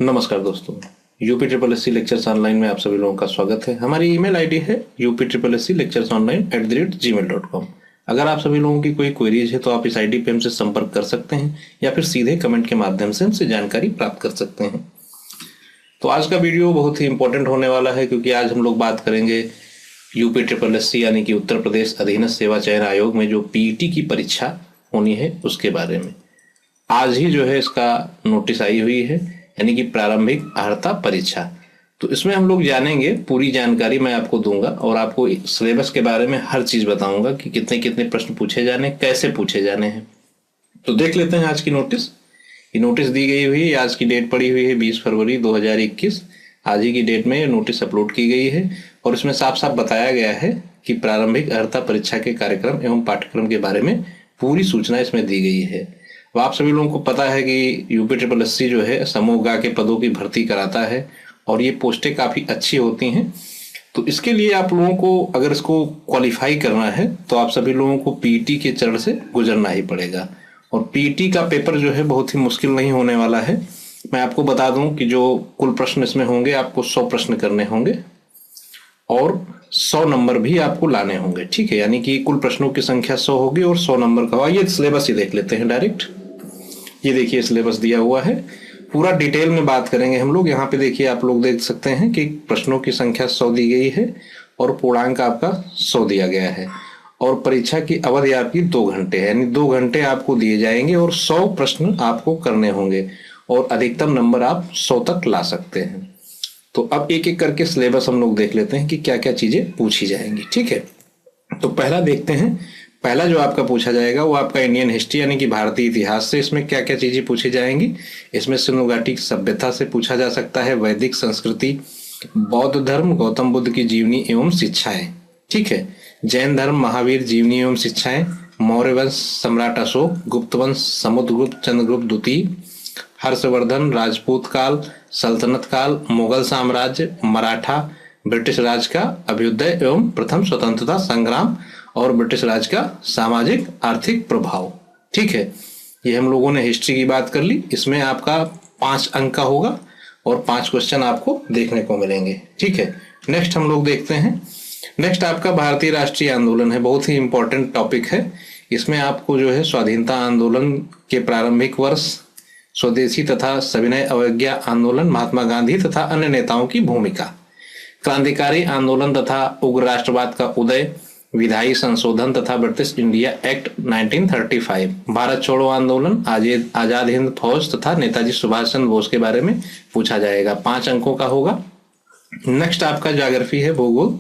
नमस्कार दोस्तों, UP triple S C lectures online में आप सभी लोगों का स्वागत है। हमारी ईमेल आईडी है uptripplesclecturesonline@gmail.com। अगर आप सभी लोगों की कोई क्वेरीज है तो आप इस आईडी पे हमसे संपर्क कर सकते हैं या फिर सीधे कमेंट के माध्यम से हमसे जानकारी प्राप्त कर सकते हैं। तो आज का वीडियो बहुत ही इंपॉर्टेंट होने वाला है क्योंकि आज हम लोग बात करेंगे यूपी ट्रिपल एस सी यानी कि उत्तर प्रदेश अधीनस्थ सेवा चयन आयोग में जो पीईटी की परीक्षा होनी है उसके बारे में। आज ही जो है इसका नोटिस आई हुई है, यानी कि प्रारंभिक अर्हता परीक्षा। तो इसमें हम लोग जानेंगे, पूरी जानकारी मैं आपको दूंगा और आपको सिलेबस के बारे में हर चीज बताऊंगा कि कितने कितने प्रश्न पूछे जाने, कैसे पूछे जाने हैं। तो देख लेते हैं आज की नोटिस। ये नोटिस दी गई हुई है, आज की डेट पड़ी हुई है 20 फरवरी 2021। आज ही की डेट में ये नोटिस अपलोड की गई है और इसमें साफ साफ बताया गया है कि प्रारंभिक अर्हता परीक्षा के कार्यक्रम एवं पाठ्यक्रम के बारे में पूरी सूचना इसमें दी गई है। तो आप सभी लोगों को पता है कि यूपी ट्रिपल एस सी जो है समूह ग के पदों की भर्ती कराता है और ये पोस्टें काफी अच्छी होती हैं। तो इसके लिए आप लोगों को अगर इसको क्वालिफाई करना है तो आप सभी लोगों को पीईटी के चरण से गुजरना ही पड़ेगा। और पीईटी का पेपर जो है बहुत ही मुश्किल नहीं होने वाला है। मैं आपको बता दूं कि जो कुल प्रश्न इसमें होंगे, आपको 100 प्रश्न करने होंगे और 100 नंबर भी आपको लाने होंगे। ठीक है, यानी कि कुल प्रश्नों की संख्या 100 होगी और 100 नंबर का होगा। ये सिलेबस ही देख लेते हैं डायरेक्ट। ये देखिए सिलेबस दिया हुआ है, पूरा डिटेल में बात करेंगे हम लोग। यहाँ पे देखिए आप लोग देख सकते हैं कि प्रश्नों की संख्या 100 दी गई है और पूर्णांक आपका 100 दिया गया है और परीक्षा की अवधि आपकी 2 घंटे है, यानी 2 घंटे आपको दिए जाएंगे और 100 प्रश्न आपको करने होंगे और अधिकतम नंबर आप 100 तक ला सकते हैं। तो अब एक एक करके सिलेबस हम लोग देख लेते हैं कि क्या क्या चीजें पूछी जाएंगी। ठीक है, तो पहला देखते हैं। पहला जो आपका पूछा जाएगा वो आपका इंडियन हिस्ट्री यानी कि भारतीय इतिहास से। इसमें क्या क्या चीजें पूछी जाएंगी? इसमें सिंधु घाटी सभ्यता से पूछा जा सकता है, वैदिक संस्कृति, बौद्ध धर्म, गौतम बुद्ध की जीवनी एवं शिक्षाएं। ठीक है, जैन धर्म, महावीर जीवनी एवं शिक्षाएं, मौर्य वंश, सम्राट अशोक, गुप्त वंश, समुद्रगुप्त, चंद्रगुप्त द्वितीय, हर्षवर्धन, राजपूत काल, सल्तनत काल, मुगल साम्राज्य, मराठा, ब्रिटिश राज का अभ्युदय एवं प्रथम स्वतंत्रता संग्राम और ब्रिटिश राज का सामाजिक आर्थिक प्रभाव। ठीक है, ये हम लोगों ने हिस्ट्री की बात कर ली। इसमें आपका 5 अंक का होगा और 5 क्वेश्चन आपको देखने को मिलेंगे। ठीक है, नेक्स्ट हम लोग देखते हैं। नेक्स्ट आपका भारतीय राष्ट्रीय आंदोलन है, बहुत ही इंपॉर्टेंट टॉपिक है। इसमें आपको जो है स्वाधीनता आंदोलन के प्रारंभिक वर्ष, स्वदेशी तथा सविनय अवज्ञा आंदोलन, महात्मा गांधी तथा अन्य नेताओं की भूमिका, क्रांतिकारी आंदोलन तथा उग्र राष्ट्रवाद का उदय, विधायी संशोधन तथा ब्रिटिश इंडिया एक्ट 1935, भारत छोड़ो आंदोलन, आजाद हिंद फौज तथा नेताजी सुभाष चंद्र बोस के बारे में पूछा जाएगा। 5 अंकों का होगा। नेक्स्ट आपका ज्योग्राफी है, भूगोल।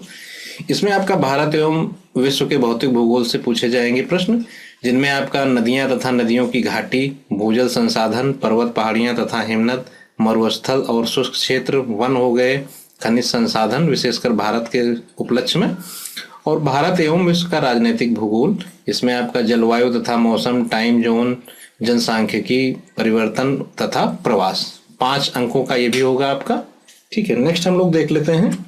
इसमें आपका भारत एवं विश्व के भौतिक भूगोल से पूछे जाएंगे प्रश्न, जिनमें आपका नदियां तथा नदियों की घाटी, भूजल संसाधन, पर्वत पहाड़ियां तथा हिमनद, मरुस्थल और शुष्क क्षेत्र, वन हो गए, खनिज संसाधन विशेषकर भारत के उपलक्ष्य में, और भारत एवं विश्व का राजनीतिक भूगोल। इसमें आपका जलवायु तथा मौसम, टाइम जोन, जनसांख्यिकी, परिवर्तन तथा प्रवास। 5 अंकों का ये भी होगा आपका। ठीक है, नेक्स्ट हम लोग देख लेते हैं।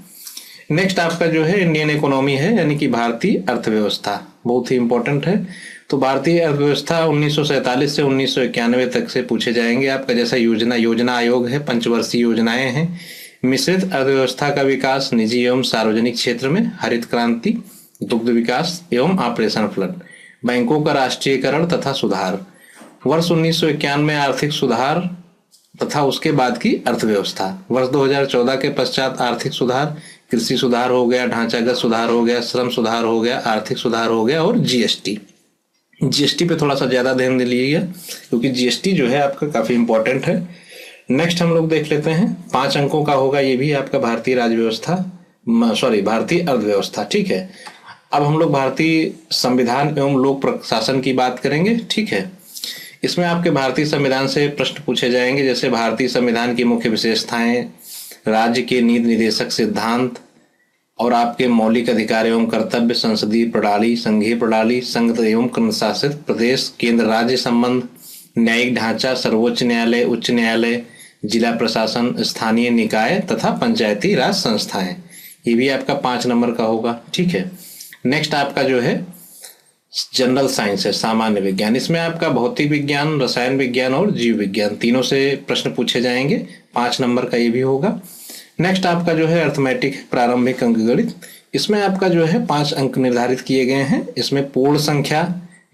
नेक्स्ट आपका जो है इंडियन इकोनॉमी है, यानी कि भारतीय अर्थव्यवस्था, बहुत ही इंपॉर्टेंट है। तो भारतीय अर्थव्यवस्था 1947 से 1991 तक से पूछे जाएंगे। आपका जैसा योजना आयोग है, पंचवर्षीय योजनाएं हैं। मिश्रित अर्थव्यवस्था का विकास, निजी एवं सार्वजनिक क्षेत्र में, हरित क्रांति, दुग्ध विकास एवं ऑपरेशन फ्लड, बैंकों का राष्ट्रीयकरण तथा सुधार, वर्ष 1991 में आर्थिक सुधार तथा उसके बाद की अर्थव्यवस्था, वर्ष 2014 के पश्चात आर्थिक सुधार, कृषि सुधार हो गया, ढांचागत सुधार हो गया, श्रम सुधार हो गया, आर्थिक सुधार हो गया और जीएसटी पे थोड़ा सा ज्यादा ध्यान दे लीजिएगा क्योंकि जीएसटी जो है आपका काफी इंपॉर्टेंट है। नेक्स्ट हम लोग देख लेते हैं। 5 अंकों का होगा ये भी आपका भारतीय भारतीय अर्थव्यवस्था। ठीक है, अब हम लोग भारतीय संविधान एवं लोक प्रशासन की बात करेंगे। ठीक है, इसमें आपके भारतीय संविधान से प्रश्न पूछे जाएंगे, जैसे भारतीय संविधान की मुख्य विशेषताएं, राज्य के नीति निर्देशक सिद्धांत और आपके मौलिक अधिकार एवं कर्तव्य, संसदीय प्रणाली, संघीय प्रणाली, संघ एवं केंद्रशासित प्रदेश, केंद्र राज्य संबंध, न्यायिक ढांचा, सर्वोच्च न्यायालय, उच्च न्यायालय, जिला प्रशासन, स्थानीय निकाय तथा पंचायती राज संस्थाएं। ये भी आपका 5 नंबर का होगा। ठीक है, नेक्स्ट आपका जो है जनरल साइंस है, सामान्य विज्ञान। इसमें आपका भौतिक विज्ञान, रसायन विज्ञान और जीव विज्ञान तीनों से प्रश्न पूछे जाएंगे। 5 नंबर का ये भी होगा। नेक्स्ट आपका जो है अर्थमेटिक, प्रारंभिक अंकगणित। इसमें आपका जो है 5 अंक निर्धारित किए गए हैं। इसमें पूर्ण संख्या,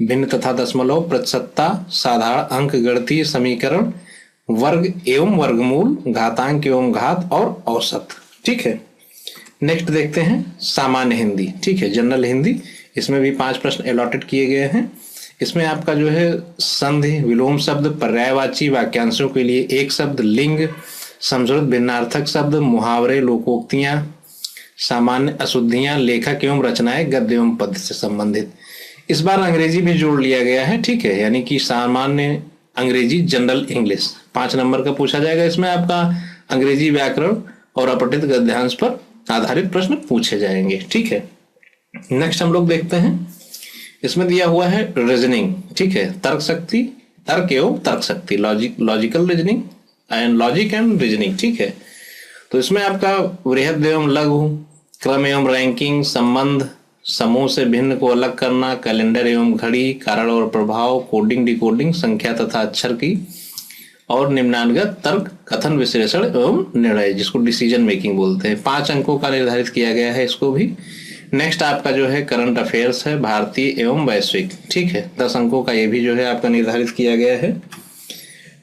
भिन्न तथा दशमलव, प्रतिशतता, साधारण अंक गणितीय समीकरण, वर्ग एवं वर्गमूल, घातांक एवं घात और औसत। ठीक है। नेक्स्ट देखते हैं सामान्य हिंदी। ठीक है, जनरल हिंदी। इसमें भी 5 प्रश्न अलॉटेड किए गए हैं। इसमें आपका जो है संधि, विलोम शब्द, पर्यायवाची वाक्यांशों के लिए एक शब्द, लिंग, समझौत, भिन्नार्थक शब्द, मुहावरे, लोकोक्तियां, सामान्य अशुद्धियां, लेखक एवं रचनाएं, गद्य एवं पद्य से संबंधित। इस बार अंग्रेजी भी जोड़ लिया गया है। ठीक है, यानी कि सामान्य अंग्रेजी, जनरल इंग्लिश 5 नंबर का पूछा जाएगा। इसमें आपका अंग्रेजी व्याकरण और अपठित गद्यांश पर आधारित प्रश्न पूछे जाएंगे। ठीक है। नेक्स्ट हम लोग देखते हैं, इसमें दिया हुआ है रीजनिंग। ठीक है, तर्क शक्ति, तर्क एवं तर्क शक्ति, logical reasoning and logic and reasoning. ठीक है, तो इसमें आपका वृहद एवं लघु, क्रम एवं रैंकिंग, संबंध, समूह से भिन्न को अलग करना, कैलेंडर एवं घड़ी, कारण और प्रभाव, कोडिंग डिकोडिंग, संख्या तथा अक्षर की, और निम्नानुगत तर्क, कथन, विश्लेषण एवं निर्णय, जिसको डिसीजन मेकिंग बोलते हैं। 5 अंकों का निर्धारित किया गया है इसको भी। नेक्स्ट आपका जो है करंट अफेयर्स है, भारतीय एवं वैश्विक। ठीक है, 10 अंकों का ये भी जो है आपका निर्धारित किया गया है।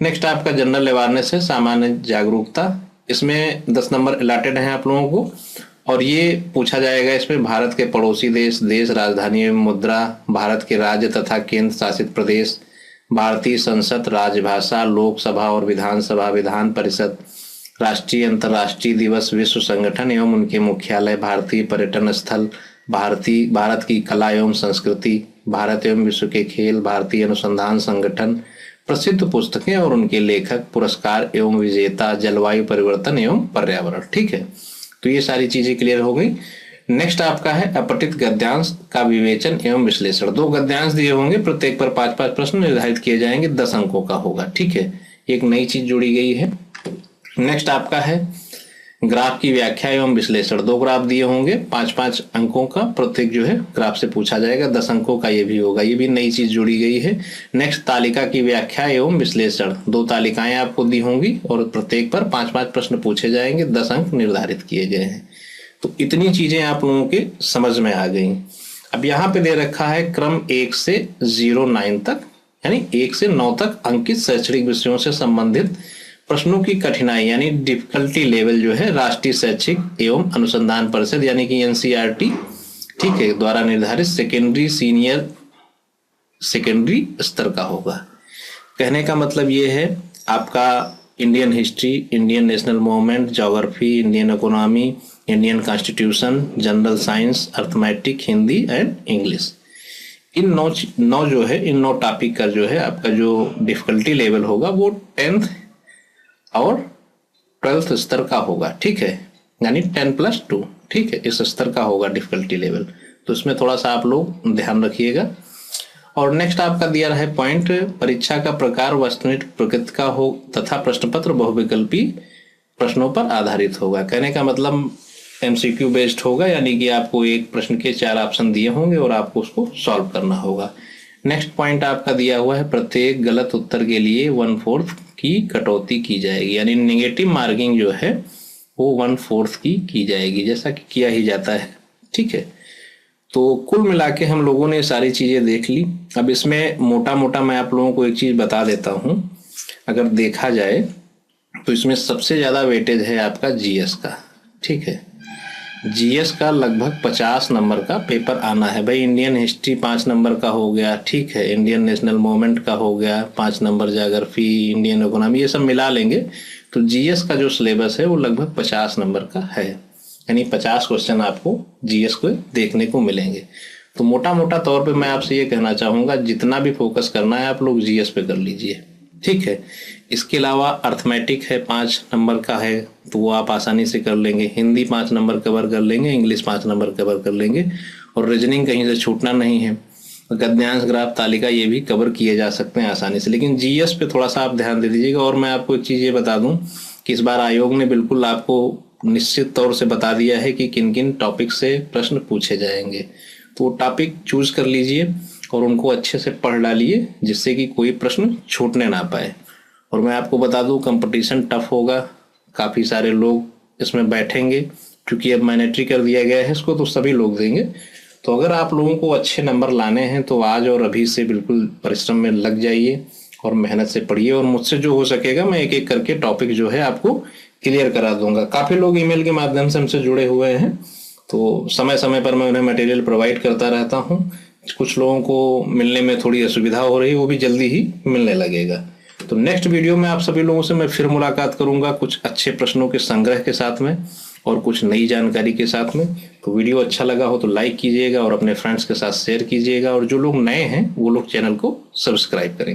नेक्स्ट आपका जनरल अवेयरनेस है, सामान्य जागरूकता। इसमें 10 नंबर अलॉटेड हैं आप लोगों को, और ये पूछा जाएगा इसमें भारत के पड़ोसी देश, देश, राजधानी एवं मुद्रा, भारत के राज्य तथा केंद्र शासित प्रदेश, भारतीय संसद, राजभाषा, लोकसभा और विधानसभा, विधान परिषद, राष्ट्रीय अंतर्राष्ट्रीय दिवस, विश्व संगठन एवं उनके मुख्यालय, भारतीय पर्यटन स्थल, भारत की कला एवं संस्कृति, भारत एवं विश्व के खेल, भारतीय अनुसंधान संगठन, प्रसिद्ध पुस्तकें और उनके लेखक, पुरस्कार एवं विजेता, जलवायु परिवर्तन एवं पर्यावरण। ठीक है, तो ये सारी चीजें क्लियर हो गई। नेक्स्ट आपका है अपठित गद्यांश का विवेचन एवं विश्लेषण। 2 गद्यांश दिए होंगे, प्रत्येक पर 5-5 प्रश्न निर्धारित किए जाएंगे, 10 अंकों का होगा। ठीक है, एक नई चीज जोड़ी गई है। नेक्स्ट आपका है ग्राफ की व्याख्या एवं विश्लेषण। 2 ग्राफ दिए होंगे, 5-5 अंकों का, प्रत्येक जो है ग्राफ से पूछा जाएगा, 10 अंकों का ये भी होगा। ये भी नई चीज जोड़ी गई है। नेक्स्ट तालिका की व्याख्या एवं विश्लेषण। 2 तालिकाएं आपको दी होंगी और प्रत्येक पर 5-5 प्रश्न पूछे जाएंगे, 10 अंक निर्धारित किए गए हैं। तो इतनी चीजें आप लोगों के समझ में आ गई। अब यहाँ पे दे रखा है क्रम 1 से 09 तक, यानी 1 से 9 तक अंकित शैक्षणिक विषयों से संबंधित प्रश्नों की कठिनाई यानी डिफिकल्टी लेवल जो है राष्ट्रीय शैक्षिक एवं अनुसंधान परिषद यानी कि एनसीईआरटी, ठीक है, द्वारा निर्धारित सेकेंडरी, सीनियर सेकेंडरी स्तर का होगा। कहने का मतलब ये है आपका Indian history, Indian national movement, geography, Indian economy, Indian constitution, general science, arithmetic, Hindi and English, in 9 जो है, इन 9 टॉपिक का जो है आपका जो डिफिकल्टी लेवल होगा वो 10th और 12th स्तर का होगा। ठीक है, यानी 10+2, ठीक है, इस स्तर का होगा डिफिकल्टी लेवल। तो इसमें थोड़ा सा आप लोग ध्यान रखिएगा। और नेक्स्ट आपका दिया है पॉइंट, परीक्षा का प्रकार वस्तुनिष्ठ प्रकृति का हो तथा प्रश्न पत्र बहुविकल्पी प्रश्नों पर आधारित होगा। कहने का मतलब एमसीक्यू बेस्ड होगा, यानी कि आपको एक प्रश्न के 4 ऑप्शन दिए होंगे और आपको उसको सॉल्व करना होगा। नेक्स्ट पॉइंट आपका दिया हुआ है, प्रत्येक गलत उत्तर के लिए 1/4 की कटौती की जाएगी, यानी नेगेटिव मार्किंग जो है वो 1/4 की जाएगी, जैसा कि किया ही जाता है। ठीक है, तो कुल मिला के हम लोगों ने सारी चीजें देख ली। अब इसमें मोटा मोटा मैं आप लोगों को एक चीज बता देता हूं, अगर देखा जाए तो इसमें सबसे ज्यादा वेटेज है आपका जीएस का। ठीक है, जीएस का लगभग 50 नंबर का पेपर आना है भाई। इंडियन हिस्ट्री 5 नंबर का हो गया, ठीक है, इंडियन नेशनल मूवमेंट का हो गया 5 नंबर, ज्योग्राफी, इंडियन इकोनॉमी, ये सब मिला लेंगे तो जीएस का जो सिलेबस है वो लगभग 50 नंबर का है, यानी 50 क्वेश्चन आपको जीएस को देखने को मिलेंगे। तो मोटा मोटा तौर पे मैं आपसे ये कहना चाहूंगा, जितना भी फोकस करना है आप लोग जीएस पे कर लीजिए। ठीक है, इसके अलावा अर्थमेटिक है 5 नंबर का है, तो वो आप आसानी से कर लेंगे। हिंदी 5 नंबर कवर कर लेंगे, इंग्लिश 5 नंबर कवर कर लेंगे, और रीजनिंग कहीं से छूटना नहीं है। गद्यांश, ग्राफ, तालिका ये भी कवर किए जा सकते हैं आसानी से, लेकिन जीएस पे थोड़ा सा आप ध्यान दे दीजिएगा। और मैं आपको एक चीज ये बता दूं कि इस बार आयोग ने बिल्कुल आपको निश्चित तौर से बता दिया है कि किन किन टॉपिक से प्रश्न पूछे जाएंगे, तो वो टॉपिक चूज कर लीजिए। और उनको अच्छे से पढ़ डालिए, जिससे कि कोई प्रश्न छूटने ना पाए। और मैं आपको बता दूं, कंपटीशन टफ होगा, काफ़ी सारे लोग इसमें बैठेंगे, क्योंकि अब मैंडेटरी कर दिया गया है इसको, तो सभी लोग देंगे। तो अगर आप लोगों को अच्छे नंबर लाने हैं तो आज और अभी से बिल्कुल परिश्रम में लग जाइए और मेहनत से पढ़िए, और मुझसे जो हो सकेगा मैं एक एक करके टॉपिक जो है आपको क्लियर करा दूंगा। काफ़ी लोग ईमेल के माध्यम से हमसे जुड़े हुए हैं, तो समय समय पर मैं उन्हें मटेरियल प्रोवाइड करता रहता हूँ। कुछ लोगों को मिलने में थोड़ी असुविधा हो रही है, वो भी जल्दी ही मिलने लगेगा। तो नेक्स्ट वीडियो में आप सभी लोगों से मैं फिर मुलाकात करूंगा, कुछ अच्छे प्रश्नों के संग्रह के साथ में और कुछ नई जानकारी के साथ में। तो वीडियो अच्छा लगा हो तो लाइक कीजिएगा और अपने फ्रेंड्स के साथ शेयर कीजिएगा, और जो लोग नए हैं वो लोग चैनल को सब्सक्राइब करेंगे।